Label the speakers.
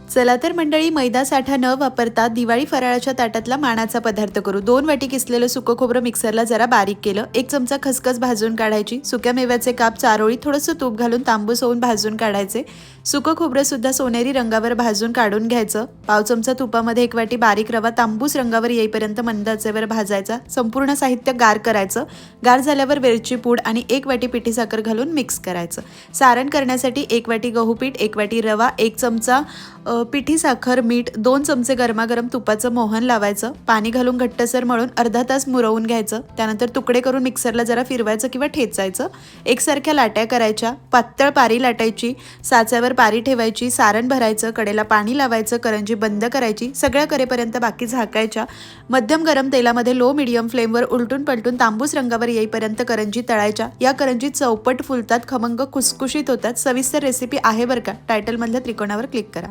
Speaker 1: चला तर मंडळी, मैदा साठा न वापरता दिवाळी फराळाच्या ताटातला मानाचा पदार्थ करू। 2 वाटी किसलेलं सुकं खोबरं मिक्सरला जरा बारीक केलं, 1 चमचा खसखस भाजून काढायची, सुक्या मेव्याचे काप चारोळी थोडंसं तूप घालून तांबूस होऊन भाजून काढायचे, सुकं खोबरं सुद्धा सोनेरी रंगावर भाजून काढून घ्यायचं। पाव चमचा तुपामध्ये 1 वाटी बारीक रवा तांबूस रंगावर येईपर्यंत मंद आचेवर भाजायचा। संपूर्ण साहित्य गार करायचं। गार झाल्यावर वेलची पूड आणि 1 वाटी पिठी साखर घालून मिक्स करायचं। सारण करण्यासाठी 1 वाटी गहू पीठ, 1 वाटी रवा, 1 चमचा पिठी साखर, मीठ, 2 चमचे गरमागरम तुपाचं मोहन लावायचं, पाणी घालून घट्टसर मळून अर्धा तास मुरवून घ्यायचं। त्यानंतर तुकडे करून मिक्सरला जरा फिरवायचं किंवा ठेचायचं। एकसारख्या लाट्या करायच्या, पातळ पारी लाटायची, साच्यावर पारी ठेवायची, सारण भरायचं, कडेला पाणी लावायचं, करंजी बंद करायची, सगळ्या करेपर्यंत बाकी झाकायच्या। मध्यम गरम तेलामध्ये लो मीडियम फ्लेमवर उलटून पलटून तांबूस रंगावर येईपर्यंत करंजी तळायच्या। या करंजी चौपट फुलतात, खमंग खुसखुशीत होतात। सविस्तर रेसिपी आहे बरं का, टायटलमधल्या त्रिकोणावर क्लिक करा।